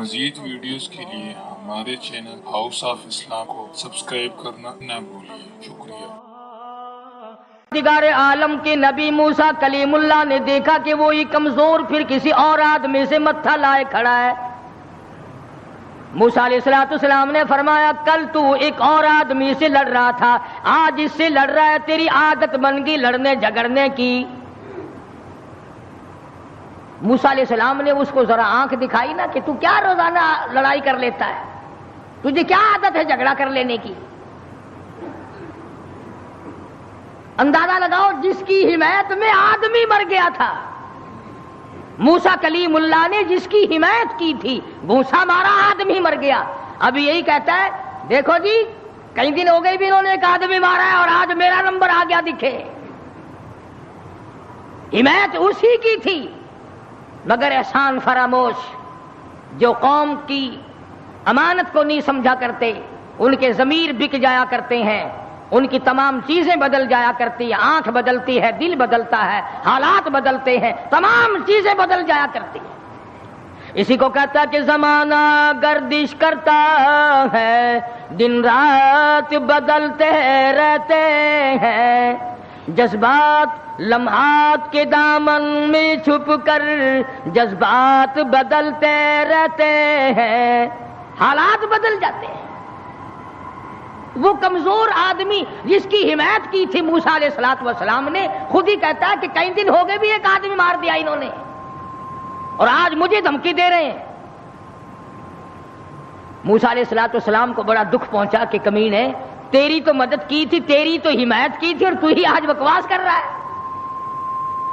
مزید ویڈیوز کے لیے ہمارے چینل ہاؤس آف اسلام کو سبسکرائب کرنا نہ بھولیے۔ شکریہ۔ دیگار عالم کے نبی موسیٰ کلیم اللہ نے دیکھا کہ وہی کمزور پھر کسی اور آدمی سے متھا لائے کھڑا ہے۔ موسیٰ علیہ السلام نے فرمایا کل تو ایک اور آدمی سے لڑ رہا تھا، آج اس سے لڑ رہا ہے، تیری عادت بن گئی لڑنے جھگڑنے کی۔ موسیٰ علیہ السلام نے اس کو ذرا آنکھ دکھائی نا کہ تو کیا روزانہ لڑائی کر لیتا ہے، تجھے کیا عادت ہے جھگڑا کر لینے کی؟ اندازہ لگاؤ جس کی حمایت میں آدمی مر گیا تھا، موسیٰ کلیم اللہ نے جس کی حمایت کی تھی، موسیٰ مارا آدمی مر گیا۔ اب یہی کہتا ہے دیکھو جی کئی دن ہو گئے بھی انہوں نے ایک آدمی مارا ہے اور آج میرا نمبر آ گیا دکھے۔ حمایت اسی کی تھی، مگر احسان فراموش جو قوم کی امانت کو نہیں سمجھا کرتے، ان کے ضمیر بک جایا کرتے ہیں، ان کی تمام چیزیں بدل جایا کرتی ہیں، آنکھ بدلتی ہے، دل بدلتا ہے، حالات بدلتے ہیں، تمام چیزیں بدل جایا کرتی ہیں۔ اسی کو کہتا کہ زمانہ گردش کرتا ہے، دن رات بدلتے رہتے ہیں، جذبات لمحات کے دامن میں چھپ کر جذبات بدلتے رہتے ہیں، حالات بدل جاتے ہیں۔ وہ کمزور آدمی جس کی حمایت کی تھی موسیٰ علیہ السلام نے، خود ہی کہتا ہے کہ کئی دن ہو گئے بھی ایک آدمی مار دیا انہوں نے اور آج مجھے دھمکی دے رہے ہیں۔ موسیٰ علیہ السلام کو بڑا دکھ پہنچا کہ کمینے تیری تو مدد کی تھی، تیری تو حمایت کی تھی اور تو ہی آج بکواس کر رہا ہے۔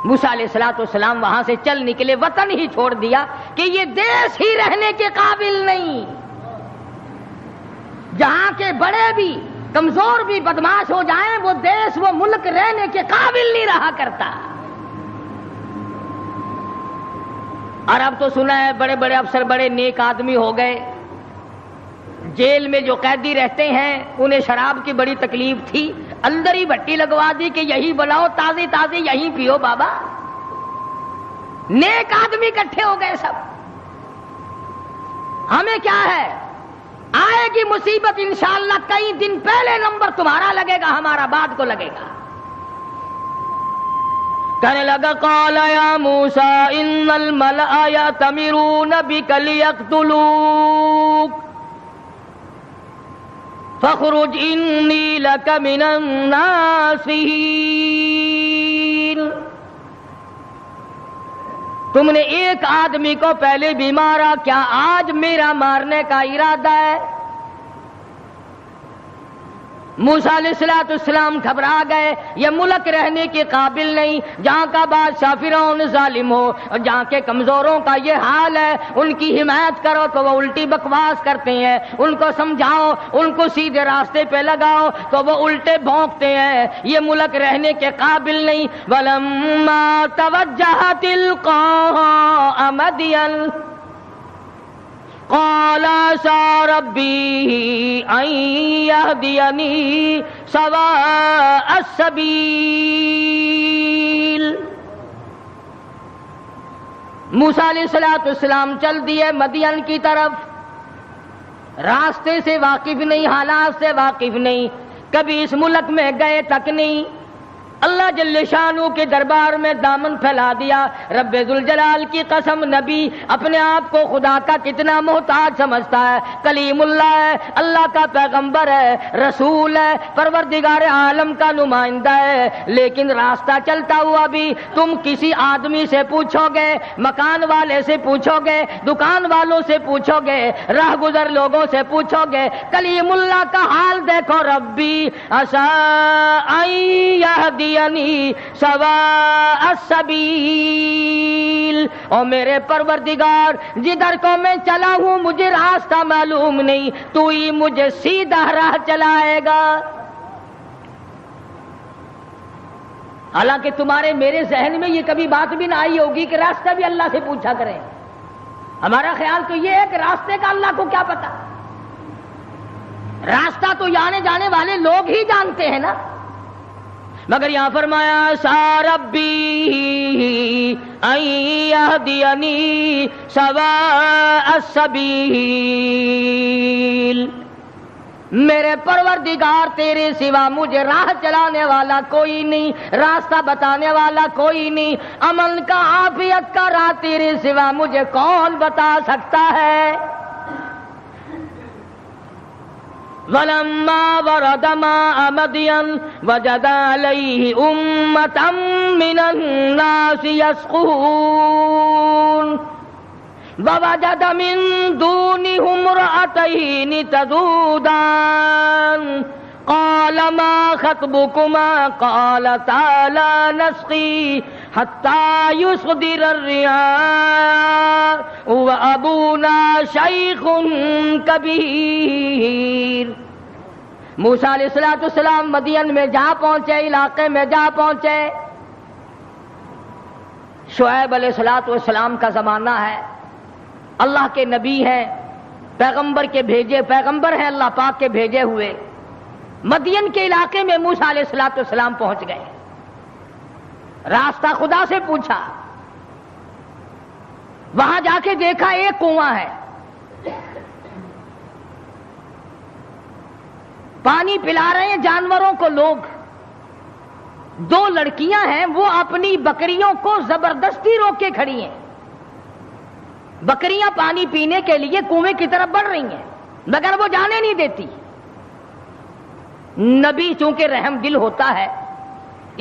موسیٰ علیہ السلام وہاں سے چل نکلے، وطن ہی چھوڑ دیا کہ یہ دیش ہی رہنے کے قابل نہیں، جہاں کے بڑے بھی کمزور بھی بدماش ہو جائیں وہ دیش وہ ملک رہنے کے قابل نہیں رہا کرتا۔ اور اب تو سنا ہے بڑے بڑے افسر بڑے نیک آدمی ہو گئے، جیل میں جو قیدی رہتے ہیں انہیں شراب کی بڑی تکلیف تھی، اندر ہی بھٹی لگوا دی کہ یہی بناؤ تازی تازی یہی پیو بابا۔ نیک آدمی اکٹھے ہو گئے سب۔ ہمیں کیا ہے، آئے گی مصیبت انشاءاللہ کئی دن پہلے نمبر تمہارا لگے گا، ہمارا بعد کو لگے گا۔ کہنے لگا قال یا موسیٰ ان الملأ یأتمرون بک لیقتلوک فاخرج انی لک من الناصحین۔ تم نے ایک آدمی کو پہلے بھی مارا، کیا آج میرا مارنے کا ارادہ ہے؟ موسیٰ علیہ السلام گھبرا گئے، یہ ملک رہنے کے قابل نہیں، جہاں کا بادشاہ فرعون ظالم ہو اور جہاں کے کمزوروں کا یہ حال ہے، ان کی حمایت کرو تو وہ الٹی بکواس کرتے ہیں، ان کو سمجھاؤ، ان کو سیدھے راستے پہ لگاؤ تو وہ الٹے بھونکتے ہیں، یہ ملک رہنے کے قابل نہیں۔ وَلَمَّا تَوَجَّهَ تِلْقَاءَ مَدْيَنَ قال عسى ربي أن يهديني سواء السبيل۔ موسیٰ علیہ السلام چل دیے مدین کی طرف، راستے سے واقف نہیں، حالات سے واقف نہیں، کبھی اس ملک میں گئے تک نہیں، اللہ جل شانہ کے دربار میں دامن پھیلا دیا۔ رب ذوالجلال کی قسم نبی اپنے آپ کو خدا کا کتنا محتاج سمجھتا ہے، کلیم اللہ ہے، اللہ کا پیغمبر ہے، رسول ہے، پروردگار عالم کا نمائندہ ہے، لیکن راستہ چلتا ہوا بھی تم کسی آدمی سے پوچھو گے، مکان والے سے پوچھو گے، دکان والوں سے پوچھو گے، راہ گزر لوگوں سے پوچھو گے، کلیم اللہ کا حال دیکھو، ربی عسیٰ ان یہدی سواء السبیل، اور میرے پروردگار جدھر کو میں چلا ہوں مجھے راستہ معلوم نہیں، تو ہی مجھے سیدھا راہ چلائے گا۔ حالانکہ تمہارے میرے ذہن میں یہ کبھی بات بھی نہ آئی ہوگی کہ راستہ بھی اللہ سے پوچھا کریں، ہمارا خیال تو یہ ہے کہ راستے کا اللہ کو کیا پتا، راستہ تو آنے جانے والے لوگ ہی جانتے ہیں نا۔ مگر یہاں فرمایا سا ربی ان یہدینی سواء السبیل، میرے پروردگار تیرے سوا مجھے راہ چلانے والا کوئی نہیں، راستہ بتانے والا کوئی نہیں، امن کا عافیت کا راہ تیرے سوا مجھے کون بتا سکتا ہے؟ وَلَمَّا وَرَدَ مَاءَ مَدْيَنَ وَجَدَ عَلَيْهِ أُمَّةً مِّنَ النَّاسِ يَسْقُونَ وَوَجَدَ مِن دُونِهُمْ امْرَأَتَيْنِ تَذُودَانِ قَالَ مَا خَطْبُكُمَا قَالَتَا لَا نَسْقِي حَتَّى يُصْدِرَ الرِّعَاءُ وَأَبُونَا شَيْخٌ کبیر۔ موسیٰ علیہ السلام مدین میں جا پہنچے، علاقے میں جا پہنچے۔ شعیب علیہ السلام کا زمانہ ہے، اللہ کے نبی ہیں، پیغمبر کے بھیجے، پیغمبر ہیں اللہ پاک کے بھیجے ہوئے۔ مدین کے علاقے میں موسیٰ علیہ السلام پہنچ گئے، راستہ خدا سے پوچھا، وہاں جا کے دیکھا ایک کنواں ہے، پانی پلا رہے ہیں جانوروں کو لوگ، دو لڑکیاں ہیں وہ اپنی بکریوں کو زبردستی روک کے کھڑی ہیں، بکریاں پانی پینے کے لیے کنویں کی طرف بڑھ رہی ہیں مگر وہ جانے نہیں دیتی۔ نبی چونکہ رحم دل ہوتا ہے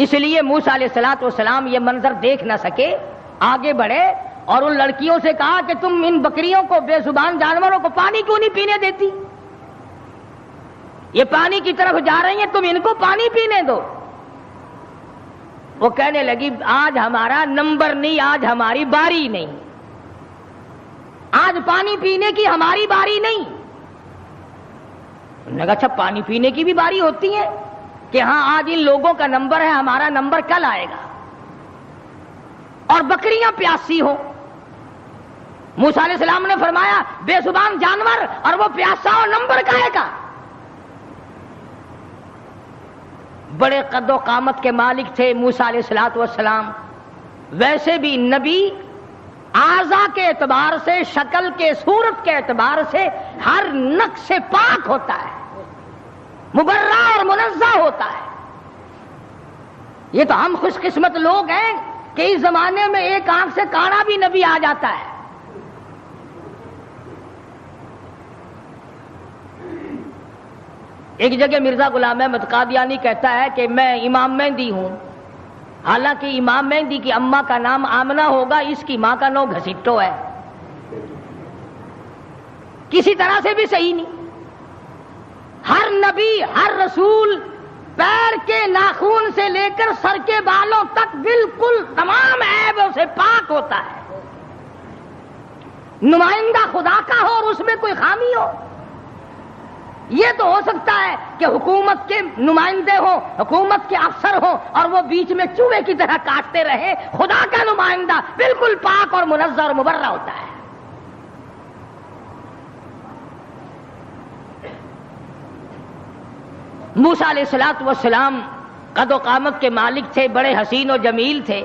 اس لیے موسیٰ علیہ السلام یہ منظر دیکھ نہ سکے، آگے بڑھے اور ان لڑکیوں سے کہا کہ تم ان بکریوں کو، بے زبان جانوروں کو پانی کیوں نہیں پینے دیتی؟ یہ پانی کی طرف جا رہی ہیں، تم ان کو پانی پینے دو۔ وہ کہنے لگی آج ہمارا نمبر نہیں، آج ہماری باری نہیں، آج پانی پینے کی ہماری باری نہیں۔ انہوں نے کہا اچھا پانی پینے کی بھی باری ہوتی ہے کہ ہاں آج ان لوگوں کا نمبر ہے، ہمارا نمبر کل آئے گا، اور بکریاں پیاسی ہوں۔ موسیٰ علیہ السلام نے فرمایا بے زبان جانور اور وہ پیاسا ہو، نمبر کہے کا؟ بڑے قد و قامت کے مالک تھے موسیٰ علیہ السلام، ویسے بھی نبی اعضاء کے اعتبار سے، شکل کے، صورت کے اعتبار سے ہر نقص سے پاک ہوتا ہے، مبرہ اور منزہ ہوتا ہے۔ یہ تو ہم خوش قسمت لوگ ہیں کہ اس زمانے میں ایک آنکھ سے کانا بھی نبی آ جاتا ہے۔ ایک جگہ مرزا غلام احمد قادیانی کہتا ہے کہ میں امام مہدی ہوں، حالانکہ امام مہدی کی اماں کا نام آمنہ ہوگا، اس کی ماں کا نام گھسیٹو ہے، کسی طرح سے بھی صحیح نہیں۔ ہر نبی، ہر رسول پیر کے ناخون سے لے کر سر کے بالوں تک بالکل تمام عیبوں سے پاک ہوتا ہے، نمائندہ خدا کا ہو اور اس میں کوئی خامی ہو۔ یہ تو ہو سکتا ہے کہ حکومت کے نمائندے ہوں، حکومت کے افسر ہوں اور وہ بیچ میں چوہے کی طرح کاٹتے رہے، خدا کا نمائندہ بالکل پاک اور منزہ اور مبرہ ہوتا ہے۔ موسیٰ علیہ السلام قد و قامت کے مالک تھے، بڑے حسین و جمیل تھے۔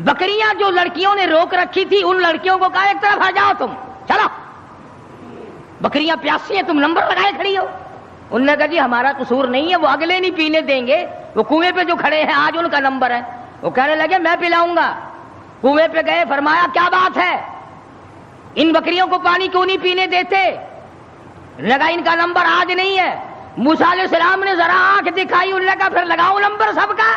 بکریاں جو لڑکیوں نے روک رکھی تھی ان لڑکیوں کو کہا ایک طرف آ جاؤ، تم چلو، بکریاں پیاسی ہیں، تم نمبر لگائے کھڑی ہو۔ انہوں نے کہا جی ہمارا قصور نہیں ہے، وہ اگلے نہیں پینے دیں گے، وہ کنویں پہ جو کھڑے ہیں آج ان کا نمبر ہے۔ وہ کہنے لگے میں پلاؤں گا۔ کنویں پہ گئے، فرمایا کیا بات ہے، ان بکریوں کو پانی کیوں نہیں پینے دیتے؟ لگا ان کا نمبر آج نہیں ہے۔ موسیٰ علیہ السلام نے ذرا آنکھ دکھائی، انہوں نے کہا پھر لگاؤ نمبر سب کا،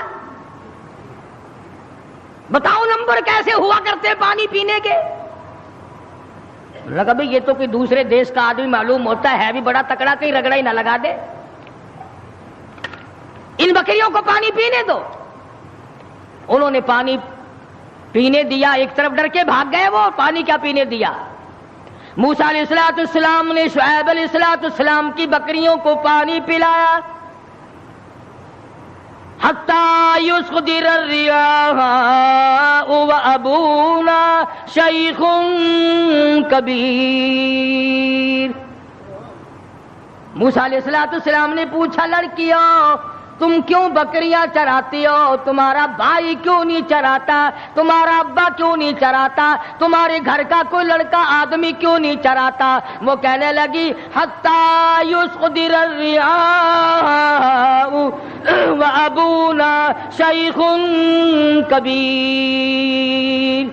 بتاؤ نمبر کیسے ہوا کرتے پانی پینے کے؟ لگا بھئی یہ تو کوئی دوسرے دیش کا آدمی معلوم ہوتا ہے بھی بڑا تکڑا، کہیں رگڑا ہی نہ لگا دے، ان بکریوں کو پانی پینے دو۔ انہوں نے پانی پینے دیا، ایک طرف ڈر کے بھاگ گئے، وہ پانی کیا پینے دیا۔ موسیٰ علیہ السلام نے شعیب علیہ السلام کی بکریوں کو پانی پلایا، حتیٰ یصدر الرعاء وابونا شیخ کبیر۔ موسیٰ علیہ السلام نے پوچھا لڑکیوں تم کیوں بکریاں چراتی ہو؟ تمہارا بھائی کیوں نہیں چراتا؟ تمہارا ابا کیوں نہیں چراتا؟ تمہارے گھر کا کوئی لڑکا آدمی کیوں نہیں چراتا؟ وہ کہنے لگی حتی یصدر الرعاء وابونا شیخ کبیر،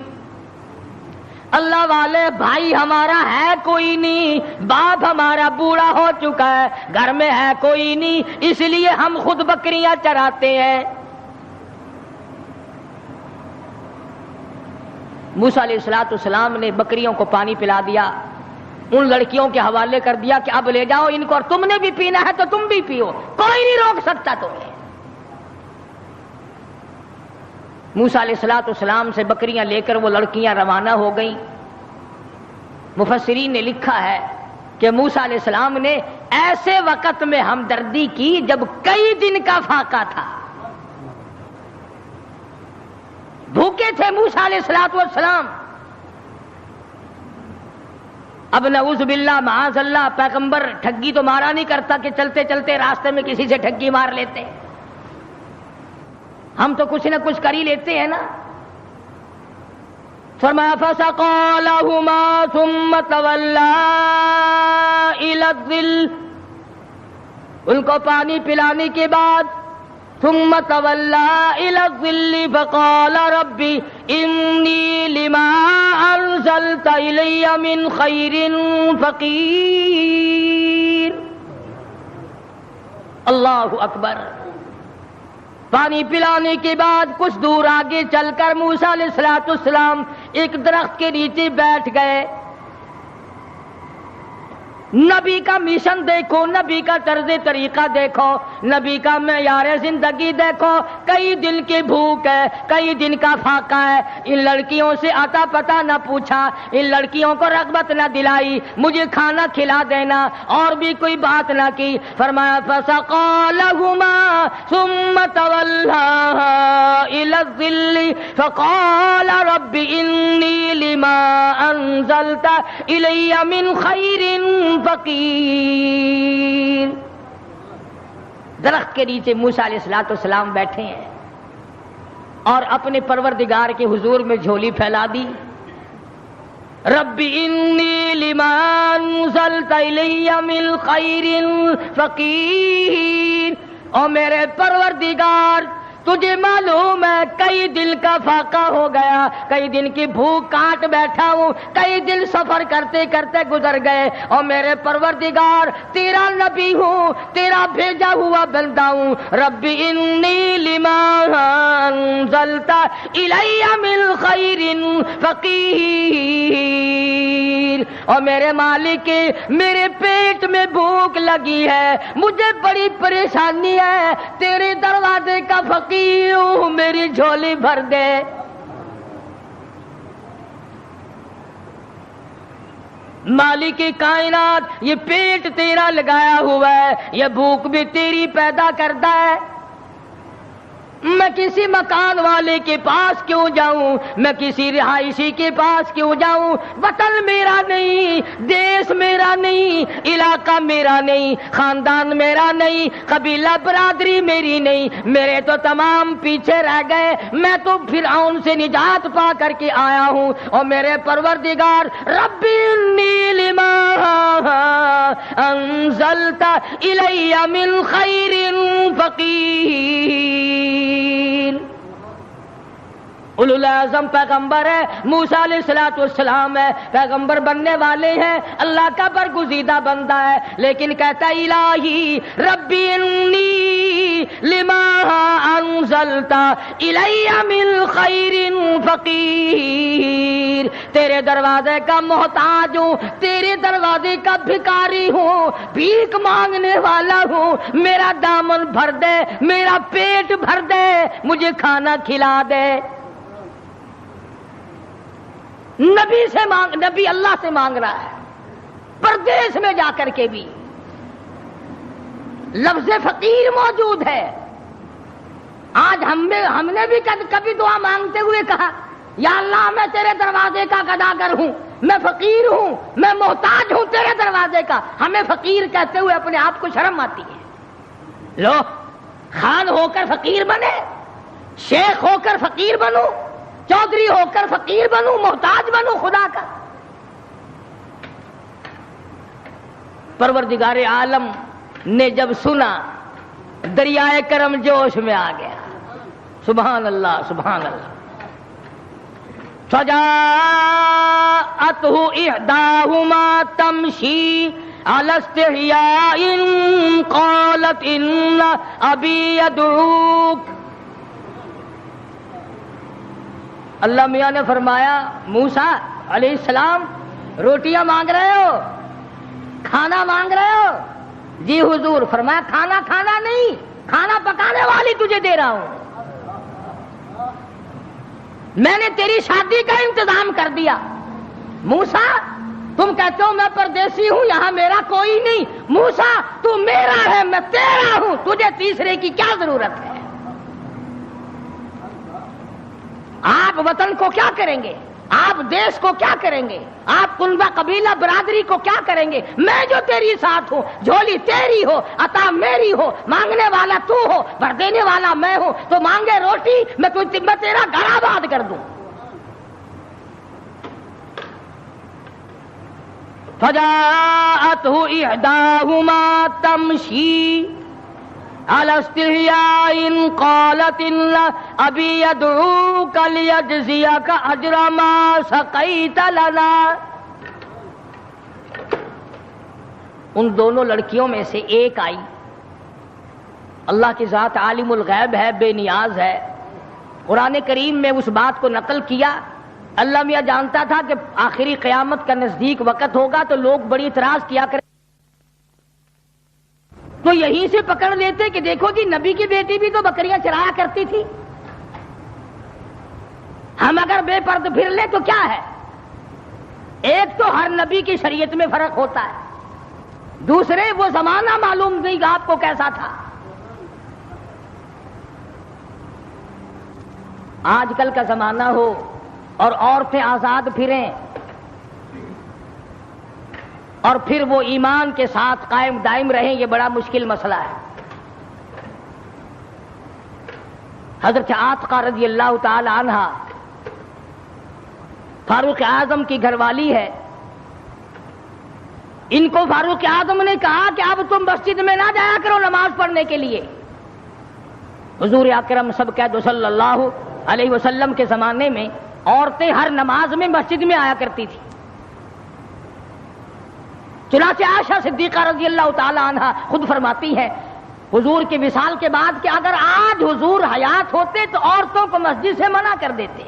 اللہ والے بھائی ہمارا ہے کوئی نہیں، باپ ہمارا بوڑھا ہو چکا ہے، گھر میں ہے کوئی نہیں، اس لیے ہم خود بکریاں چراتے ہیں۔ موسیٰ علیہ السلام نے بکریوں کو پانی پلا دیا، ان لڑکیوں کے حوالے کر دیا کہ اب لے جاؤ ان کو، اور تم نے بھی پینا ہے تو تم بھی پیو، کوئی نہیں روک سکتا تمہیں۔ موسیٰ علیہ السلام سے بکریاں لے کر وہ لڑکیاں روانہ ہو گئیں۔ مفسرین نے لکھا ہے کہ موسیٰ علیہ السلام نے ایسے وقت میں ہمدردی کی جب کئی دن کا فاقہ تھا، بھوکے تھے موسیٰ علیہ السلام۔ اب نعوذ باللہ معاذ اللہ پیغمبر ٹھگی تو مارا نہیں کرتا کہ چلتے چلتے راستے میں کسی سے ٹھگی مار لیتے، ہم تو کچھ نہ کچھ کر ہی لیتے ہیں نا۔ فرمایا فسقى لهما ثم تولى الى الظل، ان کو پانی پلانے کے بعد ثم تولى الى الظل فقال رب انی لما انزلت الی من خیر فقیر۔ اللہ اکبر۔ پانی پلانے کے بعد کچھ دور آگے چل کر موسیٰ علیہ السلام ایک درخت کے نیچے بیٹھ گئے۔ نبی کا مشن دیکھو، نبی کا طرز طریقہ دیکھو، نبی کا معیار زندگی دیکھو، کئی دن کی بھوک ہے، کئی دن کا فاقہ ہے، ان لڑکیوں سے آتا پتا نہ پوچھا، ان لڑکیوں کو رغبت نہ دلائی، مجھے کھانا کھلا دینا، اور بھی کوئی بات نہ کی۔ فرمایا فسقى لهما ثم تولى الى الظل فقال رب انی لما انزلت الی من خیر فقیر۔ درخت کے نیچے موسیٰ علیہ السلام بیٹھے ہیں اور اپنے پروردگار کے حضور میں جھولی پھیلا دی۔ رب انی لما انزلت الی من خیر فقیر، او میرے پروردگار تجھے معلوم ہے کئی دن کا فاقہ ہو گیا، کئی دن کی بھوک کاٹ بیٹھا ہوں، کئی دن سفر کرتے کرتے گزر گئے، اور میرے پروردگار تیرا نبی ہوں، تیرا بھیجا ہوا بندہ ہوں۔ رب انی لما انزلت الی من خیر فقیر، اور میرے مالک میرے پیٹ میں بھوک لگی ہے، مجھے بڑی پریشانی ہے، تیرے دروازے کا فقیر ہوں، میری جھولی بھر دے۔ مالک کائنات یہ پیٹ تیرا لگایا ہوا ہے، یہ بھوک بھی تیری پیدا کرتا ہے، میں کسی مکان والے کے پاس کیوں جاؤں، میں کسی رہائشی کے پاس کیوں جاؤں؟ وطن میرا نہیں، دیش میرا نہیں، علاقہ میرا نہیں، خاندان میرا نہیں، قبیلہ برادری میری نہیں، میرے تو تمام پیچھے رہ گئے، میں تو فرعون سے نجات پا کر کے آیا ہوں، اور میرے پروردگار رب انی لما انزلت الی من خیر فقیر۔ اولو العزم پیغمبر ہے، موسیٰ علیہ السلام ہے، پیغمبر بننے والے ہیں، اللہ کا برگزیدہ بندہ ہے، لیکن کہتا ہے الہی رب انی لما انزلت الی من خیر فقیر، تیرے دروازے کا محتاج ہوں، تیرے دروازے کا بھکاری ہوں، بھیک مانگنے والا ہوں، میرا دامن بھر دے، میرا پیٹ بھر دے، مجھے کھانا کھلا دے۔ نبی سے مانگ، نبی اللہ سے مانگ رہا ہے، پردیس میں جا کر کے بھی لفظ فقیر موجود ہے۔ آج ہم نے بھی کبھی دعا مانگتے ہوئے کہا یا اللہ میں تیرے دروازے کا گداگر ہوں، میں فقیر ہوں، میں محتاج ہوں تیرے دروازے کا. ہمیں فقیر کہتے ہوئے اپنے آپ کو شرم آتی ہے. لو خان ہو کر فقیر بنے، شیخ ہو کر فقیر بنوں، چودھری ہو کر فقیر بنوں، محتاج بنوں خدا کا. پروردگار عالم نے جب سنا دریائے کرم جوش میں آ گیا. سبحان اللہ سبحان اللہ. فجاءته احداهما تمشي على استحياء قالت ان ابي يدعوك. اللہ میاں نے فرمایا موسیٰ علیہ السلام روٹیاں مانگ رہے ہو، کھانا مانگ رہے ہو؟ جی حضور. فرمایا کھانا کھانا نہیں، کھانا پکانے والی تجھے دے رہا ہوں. میں نے تیری شادی کا انتظام کر دیا. موسیٰ تم کہتے ہو میں پردیسی ہوں، یہاں میرا کوئی نہیں. موسیٰ تو میرا ہے، میں تیرا ہوں، تجھے تیسرے کی کیا ضرورت ہے؟ آپ وطن کو کیا کریں گے؟ آپ دیش کو کیا کریں گے؟ آپ کنبہ قبیلہ برادری کو کیا کریں گے؟ میں جو تیری ساتھ ہوں، جھولی تیری ہو، عطا میری ہو، مانگنے والا تو ہو، بھر دینے والا میں ہوں. تو مانگے روٹی، میں تیرا گھر آباد کر دوں. فجاءته احداهما تمشي على استحياء قالت ان ابي يدعوك ليجزيك اجر ما سقيت لنا. ان دونوں لڑکیوں میں سے ایک آئی. اللہ کی ذات عالم الغیب ہے، بے نیاز ہے. قرآن کریم میں اس بات کو نقل کیا. اللہ میاں جانتا تھا کہ آخری قیامت کا نزدیک وقت ہوگا تو لوگ بڑی اعتراض کیا کریں، تو یہیں سے پکڑ لیتے کہ دیکھو جی نبی کی بیٹی بھی تو بکریاں چرایا کرتی تھی، ہم اگر بے پرد پھر لیں تو کیا ہے؟ ایک تو ہر نبی کی شریعت میں فرق ہوتا ہے، دوسرے وہ زمانہ معلوم نہیں گا آپ کو کیسا تھا. آج کل کا زمانہ ہو اور عورتیں آزاد پھریں اور پھر وہ ایمان کے ساتھ قائم دائم رہیں، یہ بڑا مشکل مسئلہ ہے. حضرت عاتقہ رضی اللہ تعالی عنہ فاروق اعظم کی گھر والی ہے. ان کو فاروق اعظم نے کہا کہ اب تم مسجد میں نہ جایا کرو نماز پڑھنے کے لیے. حضور اکرم سب قید صلی اللہ علیہ وسلم کے زمانے میں عورتیں ہر نماز میں مسجد میں آیا کرتی تھی. چنانچہ عائشہ صدیقہ رضی اللہ تعالی عنہ خود فرماتی ہے حضور کے وصال کے بعد کہ اگر آج حضور حیات ہوتے تو عورتوں کو مسجد سے منع کر دیتے.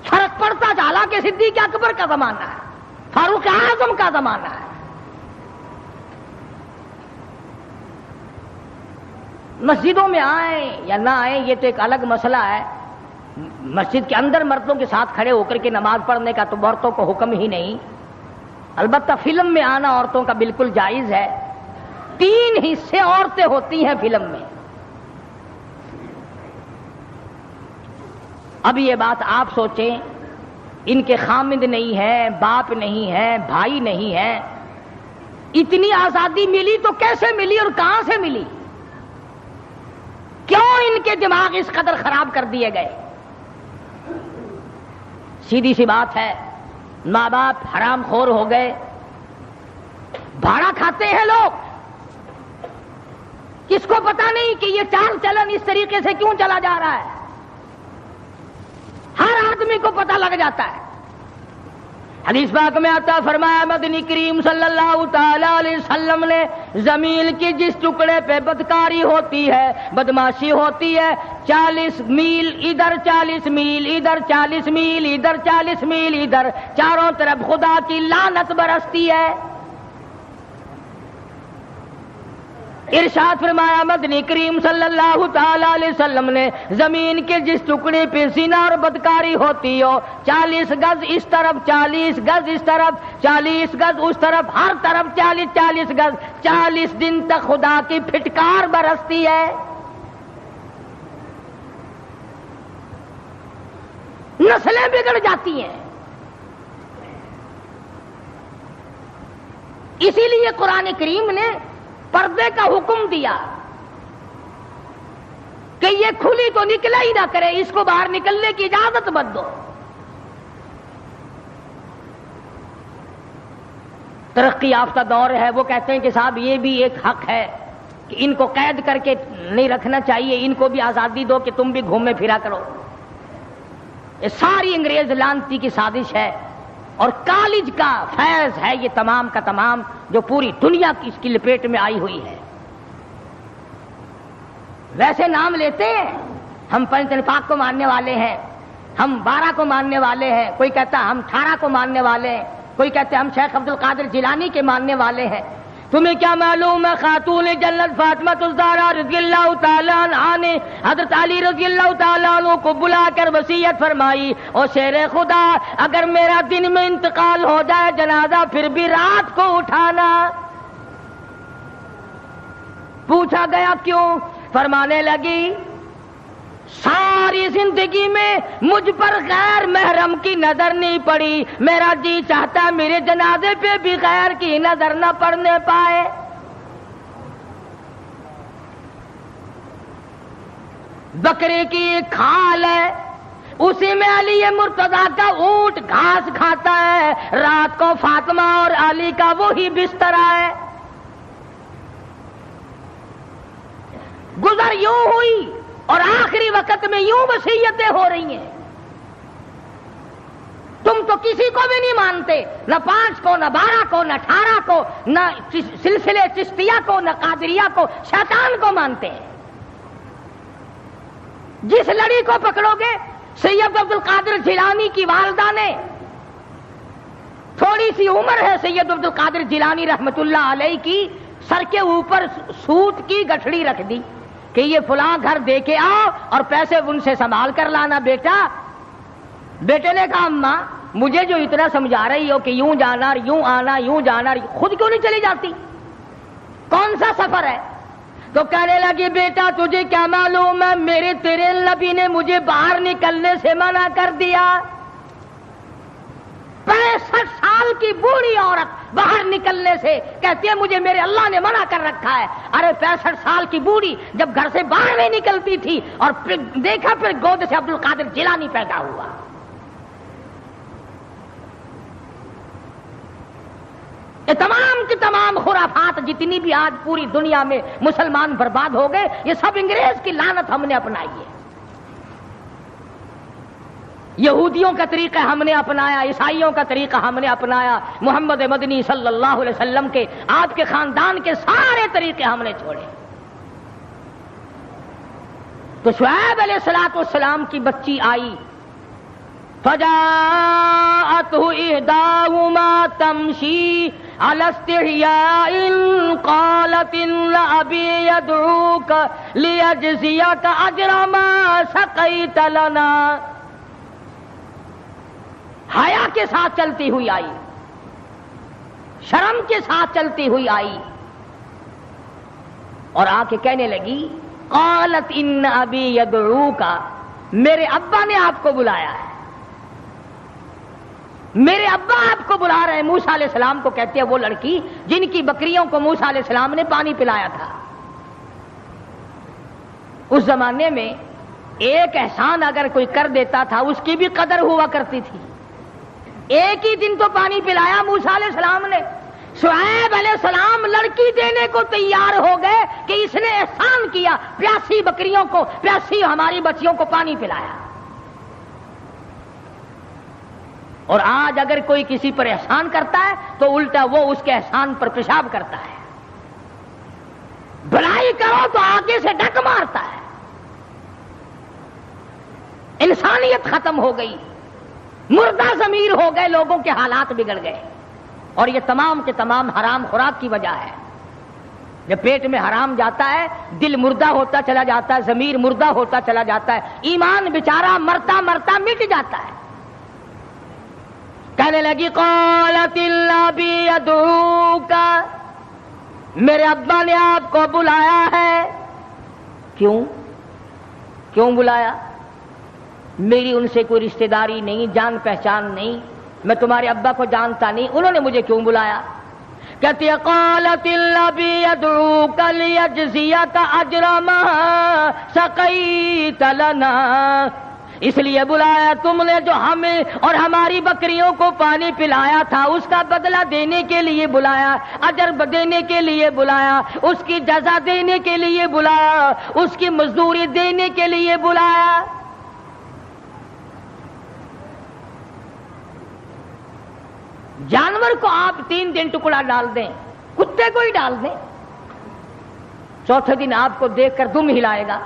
فرق پڑتا چلا کہ صدیق اکبر کا زمانہ ہے، فاروق اعظم کا زمانہ ہے. مسجدوں میں آئیں یا نہ آئیں یہ تو ایک الگ مسئلہ ہے. مسجد کے اندر مردوں کے ساتھ کھڑے ہو کر کے نماز پڑھنے کا تو عورتوں کو حکم ہی نہیں. البتہ فلم میں آنا عورتوں کا بالکل جائز ہے. 3 حصے عورتیں ہوتی ہیں فلم میں. اب یہ بات آپ سوچیں، ان کے خامند نہیں ہیں، باپ نہیں ہے، بھائی نہیں ہے، اتنی آزادی ملی تو کیسے ملی اور کہاں سے ملی؟ کیوں ان کے دماغ اس قدر خراب کر دیے گئے؟ سیدھی سی بات ہے، ماں باپ حرام خور ہو گئے، بھاڑا کھاتے ہیں لوگ. کس کو پتا نہیں کہ یہ چال چلن اس طریقے سے کیوں چلا جا رہا ہے؟ ہر آدمی کو پتا لگ جاتا ہے. حدیث پاک میں آتا فرمایا مدنی کریم صلی اللہ تعالی علیہ وسلم نے زمین کی جس ٹکڑے پہ بدکاری ہوتی ہے، بدماشی ہوتی ہے، 40 میل ادھر، 40 میل ادھر، 40 میل ادھر، 40 میل ادھر، چاروں طرف خدا کی لعنت برستی ہے. ارشاد فرمایا مدنی کریم صلی اللہ تعالی علیہ وسلم نے زمین کے جس ٹکڑے پہ زنا اور بدکاری ہوتی ہو، 40 گز اس طرف، 40 گز اس طرف، 40 گز اس طرف، ہر طرف 40 گز، 40 دن تک خدا کی پھٹکار برستی ہے. نسلیں بگڑ جاتی ہیں. اسی لیے قرآن کریم نے پردے کا حکم دیا کہ یہ کھلی تو نکلا ہی نہ کرے، اس کو باہر نکلنے کی اجازت مت دو. ترقی یافتہ دور ہے، وہ کہتے ہیں کہ صاحب یہ بھی ایک حق ہے کہ ان کو قید کر کے نہیں رکھنا چاہیے، ان کو بھی آزادی دو کہ تم بھی گھومے پھرا کرو. یہ ساری انگریز لانتی کی سازش ہے اور کالج کا فیض ہے یہ تمام کا تمام، جو پوری دنیا کی اس کی لپیٹ میں آئی ہوئی ہے. ویسے نام لیتے ہیں، ہم پنجتن پاک کو ماننے والے ہیں، ہم 12 کو ماننے والے ہیں، کوئی کہتا ہم 18 کو ماننے والے ہیں، کوئی کہتے ہم شیخ عبد القادر جیلانی کے ماننے والے ہیں. تمہیں کیا معلوم ہے خاتون جنت فاطمہ الزہرا رضی اللہ تعالیٰ عنہا نے حضرت علی رضی اللہ تعالیٰ عنہ کو بلا کر وصیت فرمائی، او شیر خدا اگر میرا دن میں انتقال ہو جائے جنازہ پھر بھی رات کو اٹھانا. پوچھا گیا کیوں؟ فرمانے لگی ساری زندگی میں مجھ پر غیر محرم کی نظر نہیں پڑی، میرا جی چاہتا ہے میرے جنازے پہ بھی غیر کی نظر نہ پڑنے پائے. بکرے کی ایک کھال ہے، اسی میں علی مرتضیٰ کا اونٹ گھاس کھاتا ہے، رات کو فاطمہ اور علی کا وہی بستر ہے. گزر یوں ہوئی اور آخری وقت میں یوں وصیتیں ہو رہی ہیں. تم تو کسی کو بھی نہیں مانتے، نہ 5 کو، نہ 12 کو، نہ 18 کو، نہ سلسلے چشتیہ کو، نہ قادریہ کو، شیطان کو مانتے ہیں. جس لڑی کو پکڑو گے، سید عبد القادر جیلانی کی والدہ نے، تھوڑی سی عمر ہے سید عبد القادر جیلانی رحمت اللہ علیہ کی، سر کے اوپر سوت کی گٹھڑی رکھ دی کہ یہ فلاں گھر دے کے آؤ اور پیسے ان سے سنبھال کر لانا بیٹا. بیٹے نے کہا اماں مجھے جو اتنا سمجھا رہی ہو کہ یوں جانا یوں آنا یوں جانا، خود کیوں نہیں چلی جاتی؟ کون سا سفر ہے؟ تو کہنے لگی بیٹا تجھے کیا معلوم ہے، میرے تیرے نبی نے مجھے باہر نکلنے سے منع کر دیا. 65 سال کی بوڑھی عورت باہر نکلنے سے کہتی ہے مجھے میرے اللہ نے منع کر رکھا ہے. ارے 65 سال کی بوڑھی جب گھر سے باہر نہیں نکلتی تھی اور پھر دیکھا پھر گود سے عبد القادر جیلانی پیدا ہوا. یہ تمام کی تمام خرافات جتنی بھی آج پوری دنیا میں مسلمان برباد ہو گئے، یہ سب انگریز کی لعنت ہم نے اپنائی ہے. یہودیوں کا طریقہ ہم نے اپنایا، عیسائیوں کا طریقہ ہم نے اپنایا، محمد مدنی صلی اللہ علیہ وسلم کے آپ کے خاندان کے سارے طریقے ہم نے چھوڑے. تو شعیب علیہ الصلوۃ والسلام کی بچی آئی، فجاءتہ احداہما تمشی علی استحیاء قالت ان ابی یدعوک لیجزیک اجر ما سقیت لنا. حیا کے ساتھ چلتی ہوئی آئی، شرم کے ساتھ چلتی ہوئی آئی اور آ کے کہنے لگی قالت ان ابی یدعوک، میرے ابا نے آپ کو بلایا ہے، میرے ابا آپ کو بلا رہے ہیں. موسیٰ علیہ السلام کو کہتے ہیں وہ لڑکی جن کی بکریوں کو موسیٰ علیہ السلام نے پانی پلایا تھا. اس زمانے میں ایک احسان اگر کوئی کر دیتا تھا اس کی بھی قدر ہوا کرتی تھی. ایک ہی دن تو پانی پلایا موسیٰ علیہ السلام نے. شعیب علیہ السلام لڑکی دینے کو تیار ہو گئے کہ اس نے احسان کیا، پیاسی بکریوں کو، پیاسی ہماری بچیوں کو پانی پلایا. اور آج اگر کوئی کسی پر احسان کرتا ہے تو الٹا وہ اس کے احسان پر پیشاب کرتا ہے. بھلائی کرو تو آگے سے ڈک مارتا ہے. انسانیت ختم ہو گئی، مردہ ضمیر ہو گئے، لوگوں کے حالات بگڑ گئے. اور یہ تمام کے تمام حرام خوراک کی وجہ ہے. جب پیٹ میں حرام جاتا ہے دل مردہ ہوتا چلا جاتا ہے، ضمیر مردہ ہوتا چلا جاتا ہے، ایمان بیچارہ مرتا مرتا مٹ جاتا ہے. کہنے لگی قالت الابی یدعوک، میرے ابا نے آپ کو بلایا ہے. کیوں بلایا؟ میری ان سے کوئی رشتہ داری نہیں، جان پہچان نہیں، میں تمہارے ابا کو جانتا نہیں، انہوں نے مجھے کیوں بلایا؟ کہتی ہے قالت الذی یدعوک لیجزیک اجر ما سقیت لنا، اس لیے بلایا تم نے جو ہمیں اور ہماری بکریوں کو پانی پلایا تھا اس کا بدلہ دینے کے لیے بلایا، اجر دینے کے لیے بلایا، اس کی جزا دینے کے لیے بلایا، اس کی مزدوری دینے کے لیے بلایا۔ جانور کو آپ 3 دن ٹکڑا ڈال دیں، کتے کو ہی ڈال دیں، چوتھے دن آپ کو دیکھ کر دم ہلائے گا،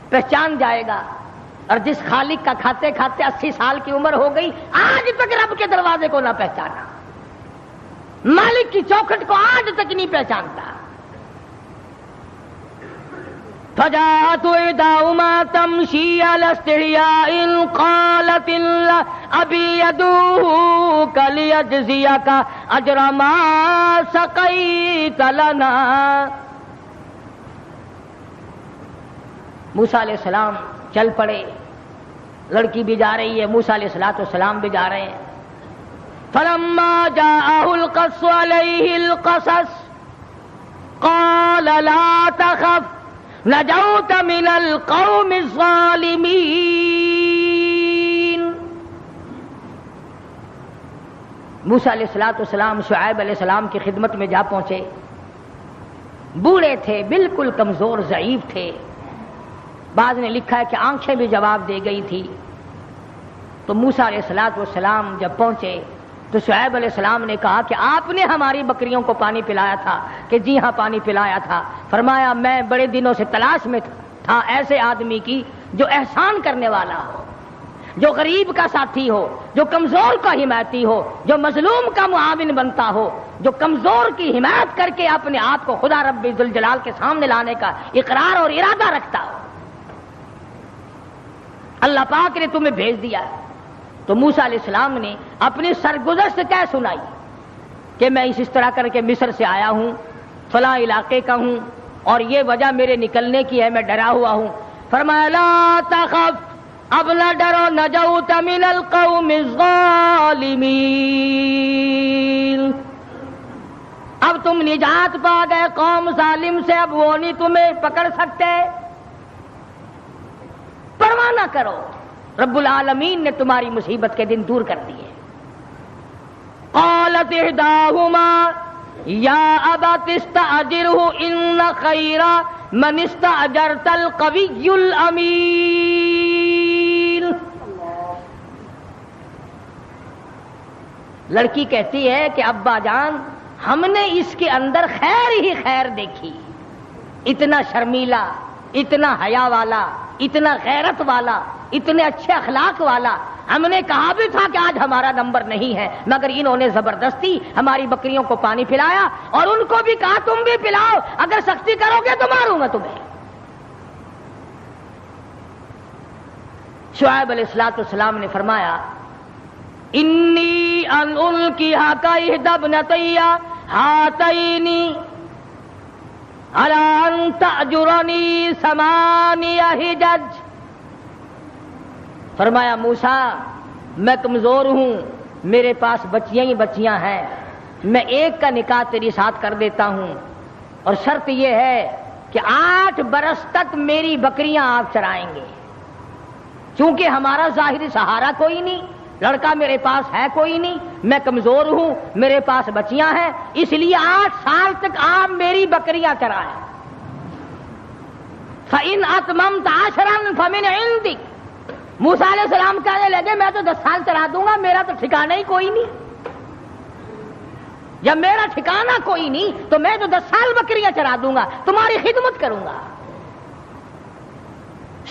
پہچان جائے گا۔ اور جس خالق کا کھاتے کھاتے 80 سال کی عمر ہو گئی، آج تک رب کے دروازے کو نہ پہچانا، مالک کی چوکھٹ کو آج تک نہیں پہچانتا۔ فجاءت إحداهما تمشي على استحياء قالت أبي يدعوك ليجزيك أجر ما سقيت لنا۔ موسیٰ علیہ السلام چل پڑے، لڑکی بھی جا رہی ہے، موسیٰ علیہ السلام بھی جا رہے ہیں۔ فلما جاءه القص عليه القصص قال لا تخف نجوت من القوم الظالمین۔ موسیٰ علیہ السلام شعیب علیہ السلام کی خدمت میں جا پہنچے، بوڑھے تھے، بالکل کمزور ضعیف تھے، بعض نے لکھا ہے کہ آنکھیں بھی جواب دے گئی تھی۔ تو موسیٰ علیہ السلام جب پہنچے تو شعیب علیہ السلام نے کہا کہ آپ نے ہماری بکریوں کو پانی پلایا تھا؟ کہ جی ہاں پانی پلایا تھا۔ فرمایا میں بڑے دنوں سے تلاش میں تھا ایسے آدمی کی جو احسان کرنے والا ہو، جو غریب کا ساتھی ہو، جو کمزور کا حمایتی ہو، جو مظلوم کا معاون بنتا ہو، جو کمزور کی حمایت کر کے اپنے آپ کو خدا رب ذوالجلال کے سامنے لانے کا اقرار اور ارادہ رکھتا ہو۔ اللہ پاک نے تمہیں بھیج دیا ہے۔ تو موسیٰ علیہ السلام نے اپنی سرگزشت کیا سنائی کہ میں اس طرح کر کے مصر سے آیا ہوں، فلاں علاقے کا ہوں، اور یہ وجہ میرے نکلنے کی ہے، میں ڈرا ہوا ہوں۔ فرمایا لا تخف، اب نہ ڈرو، نجوت من القوم الظالمین، اب تم نجات پا گئے قوم ظالم سے، اب وہ نہیں تمہیں پکڑ سکتے، پرواہ نہ کرو، رب العالمین نے تمہاری مصیبت کے دن دور کر دیے۔ قالت احداهما یا ابت استاجرہ ان خیر من استاجرت القوی الامین۔ لڑکی کہتی ہے کہ ابا جان ہم نے اس کے اندر خیر ہی خیر دیکھی، اتنا شرمیلا، اتنا حیا والا، اتنا غیرت والا، اتنے اچھے اخلاق والا، ہم نے کہا بھی تھا کہ آج ہمارا نمبر نہیں ہے، مگر انہوں نے زبردستی ہماری بکریوں کو پانی پلایا، اور ان کو بھی کہا تم بھی پلاؤ، اگر سختی کرو گے تو ماروں گا تمہیں۔ شعیب علیہ السلام نے فرمایا انی ان انکحک احدی ابنتی ہاتین علی ان تأجرنی 8 حجج۔ فرمایا موسیٰ میں کمزور ہوں، میرے پاس بچیاں ہی بچیاں ہیں، میں ایک کا نکاح تیری ساتھ کر دیتا ہوں، اور شرط یہ ہے کہ 8 برس تک میری بکریاں آپ چرائیں گے، چونکہ ہمارا ظاہری سہارا کوئی نہیں، لڑکا میرے پاس ہے کوئی نہیں، میں کمزور ہوں، میرے پاس بچیاں ہیں، اس لیے 8 سال تک آپ میری بکریاں چرائیں۔ فَإِنْ أَتْمَمْتَ 10 فَمِنْ عِنْدِكَ۔ موسیٰ علیہ السلام کہنے لگے میں تو 10 سال چلا دوں گا، میرا تو ٹھکانہ ہی کوئی نہیں، جب میرا ٹھکانہ کوئی نہیں تو میں تو 10 سال بکریاں چرا دوں گا، تمہاری خدمت کروں گا۔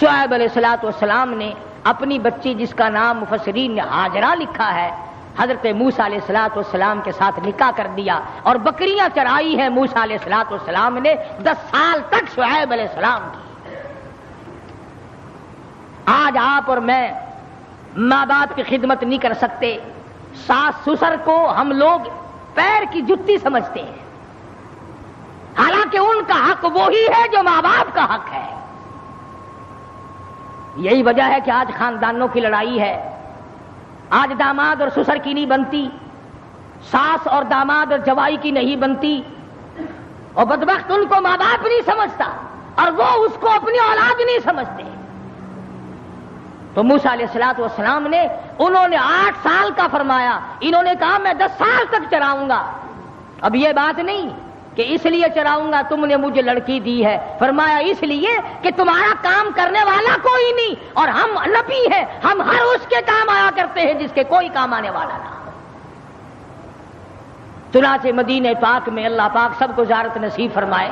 شعیب علیہ السلام نے اپنی بچی جس کا نام مفسرین نے ہاجرہ لکھا ہے، حضرت موسیٰ علیہ السلام کے ساتھ نکاح کر دیا، اور بکریاں چرائی ہیں موسیٰ علیہ السلام نے 10 سال تک شعیب علیہ السلام کی۔ آج آپ اور میں ماں باپ کی خدمت نہیں کر سکتے، ساس سسر کو ہم لوگ پیر کی جتی سمجھتے ہیں، حالانکہ ان کا حق وہی ہے جو ماں باپ کا حق ہے۔ یہی وجہ ہے کہ آج خاندانوں کی لڑائی ہے، آج داماد اور سسر کی نہیں بنتی، ساس اور داماد اور جوائی کی نہیں بنتی، اور بدبخت ان کو ماں باپ نہیں سمجھتا اور وہ اس کو اپنی اولاد نہیں سمجھتے۔ تو موسیٰ علیہ السلام نے انہوں نے 8 سال کا فرمایا، انہوں نے کہا میں 10 سال تک چراؤں گا۔ اب یہ بات نہیں کہ اس لیے چراؤں گا تم نے مجھے لڑکی دی ہے، فرمایا اس لیے کہ تمہارا کام کرنے والا کوئی نہیں، اور ہم نبی ہیں، ہم ہر اس کے کام آیا کرتے ہیں جس کے کوئی کام آنے والا نہ ہو۔ چنانچہ مدینہ پاک میں اللہ پاک سب کو زیارت نصیب فرمائے۔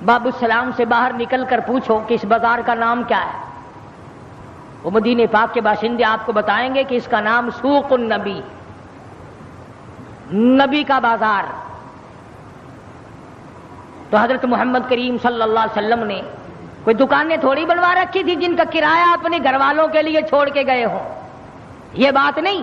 باب السلام سے باہر نکل کر پوچھو کہ اس بازار کا نام کیا ہے، وہ مدینہ پاک کے باشندے آپ کو بتائیں گے کہ اس کا نام سوق النبی، نبی کا بازار۔ تو حضرت محمد کریم صلی اللہ علیہ وسلم نے کوئی دکانیں تھوڑی بنوا رکھی تھی جن کا کرایہ اپنے گھر والوں کے لیے چھوڑ کے گئے ہوں، یہ بات نہیں،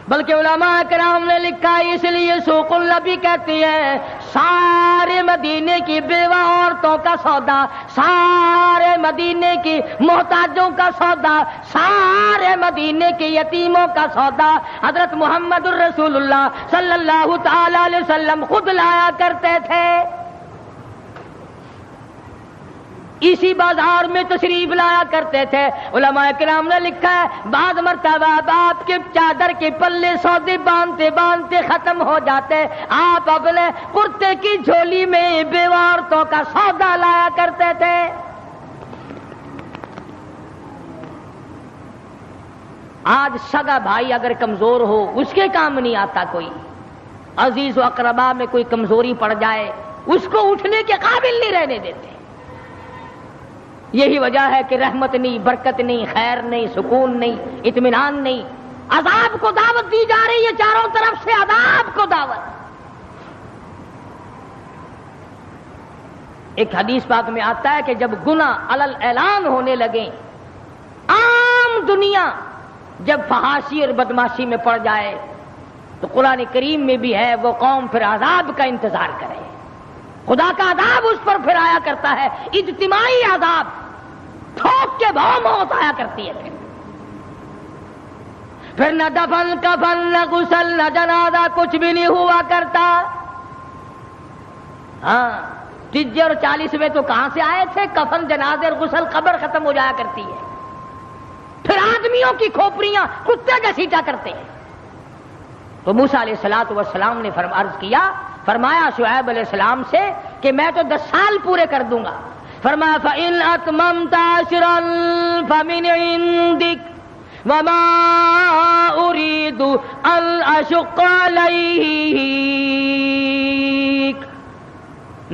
بلکہ علماء کرام نے لکھا اس لیے سوق النبی کہتی ہے سارے مدینے کی بیوہ عورتوں کا سودا، سارے مدینے کی محتاجوں کا سودا، سارے مدینے کے یتیموں کا سودا حضرت محمد الرسول اللہ صلی اللہ تعالی علیہ وسلم خود لایا کرتے تھے، اسی بازار میں تشریف لایا کرتے تھے۔ علماء کرام نے لکھا ہے بعض مرتبہ آپ کے چادر کے پلے سودے باندھتے باندھتے ختم ہو جاتے، آپ اپنے کرتے کی جھولی میں بیوہ عورتوں کا سودا لایا کرتے تھے۔ آج سگا بھائی اگر کمزور ہو اس کے کام نہیں آتا، کوئی عزیز و اقربا میں کوئی کمزوری پڑ جائے اس کو اٹھنے کے قابل نہیں رہنے دیتے۔ یہی وجہ ہے کہ رحمت نہیں، برکت نہیں، خیر نہیں، سکون نہیں، اطمینان نہیں، عذاب کو دعوت دی جا رہی ہے، چاروں طرف سے عذاب کو دعوت۔ ایک حدیث پاک میں آتا ہے کہ جب گناہ علل اعلان ہونے لگیں، عام دنیا جب فحاشی اور بدماشی میں پڑ جائے تو قرآن کریم میں بھی ہے وہ قوم پھر عذاب کا انتظار کرے، خدا کا عذاب اس پر پھر آیا کرتا ہے، اجتماعی عذاب، ٹھوک کے بھو موت آیا کرتی ہے۔ پھر نہ دفن کفن نہ غسل نہ جنازہ کچھ بھی نہیں ہوا کرتا۔ ہاں 30 اور 40 میں تو کہاں سے آئے تھے، کفن جنازے اور غسل، قبر ختم ہو جایا کرتی ہے، پھر آدمیوں کی کھوپڑیاں کتے گھسیٹا کرتے ہیں۔ تو موسیٰ علیہ السلام نے عرض کیا، فرمایا شعیب علیہ السلام سے کہ میں تو 10 سال پورے کر دوں گا، فرمایا فَإِنْ أَتْمَمْتَ عَشْرًا فَمِنْ عِنْدِكَ وَمَا أُرِيدُ أَنْ أَشُقَّ عَلَيْكَ،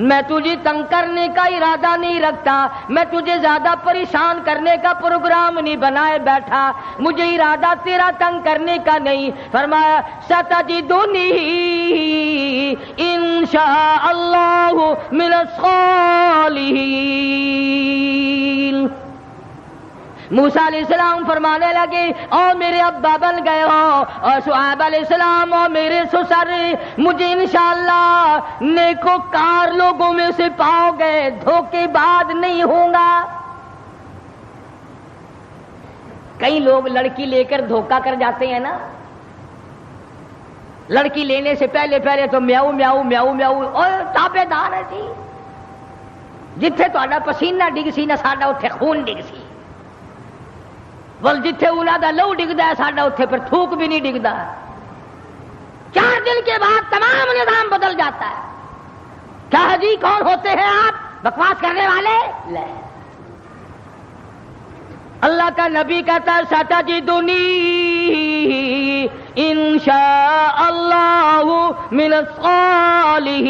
میں تجھے تنگ کرنے کا ارادہ نہیں رکھتا، میں تجھے زیادہ پریشان کرنے کا پروگرام نہیں بنائے بیٹھا، مجھے ارادہ تیرا تنگ کرنے کا نہیں۔ فرمایا ستجدنی انشاء اللہ من الصالحین۔ موسیٰ علیہ السلام فرمانے لگے او میرے ابا بن گئے ہو، اور شعیب علیہ السلام او میرے سسر، مجھے انشاءاللہ نیکوکار لوگوں میں سے پاؤ گے، دھوکے باز نہیں ہوں گا۔ کئی لوگ لڑکی لے کر دھوکہ کر جاتے ہیں نا، لڑکی لینے سے پہلے تو میاؤ میاؤ میاؤ میاؤ اور تابے دار ہے جی، جتھے تہاڈا پسینہ ڈگ سی نہ ساڈا اوتھے خون ڈگ سی، بل جتھے انہاں دا لہو ڈگدا ہے ساڈا اوتھے پھر تھوک بھی نہیں ڈگدا۔ 4 دن کے بعد تمام نظام بدل جاتا ہے۔ کیا جی کون ہوتے ہیں آپ بکواس کرنے والے؟ لے اللہ کا نبی کہتا ہے ستجدنی انشاء اللہ من الصالحین۔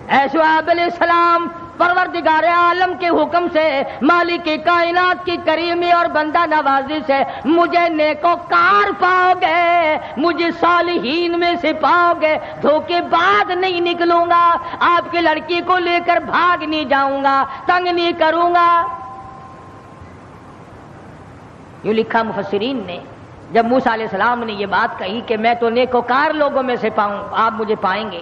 اے شعیب علیہ السلام، پروردگار عالم کے حکم سے، مالک کائنات کی کریمی اور بندہ نوازی سے مجھے نیکوکار پاؤ گے، مجھے صالحین میں سے پاؤ گے، دھوکے بعد نہیں نکلوں گا، آپ کی لڑکی کو لے کر بھاگ نہیں جاؤں گا، تنگ نہیں کروں گا۔ یوں لکھا مفسرین نے، جب موسیٰ علیہ السلام نے یہ بات کہی کہ میں تو نیکوکار لوگوں میں سے پاؤں، آپ مجھے پائیں گے،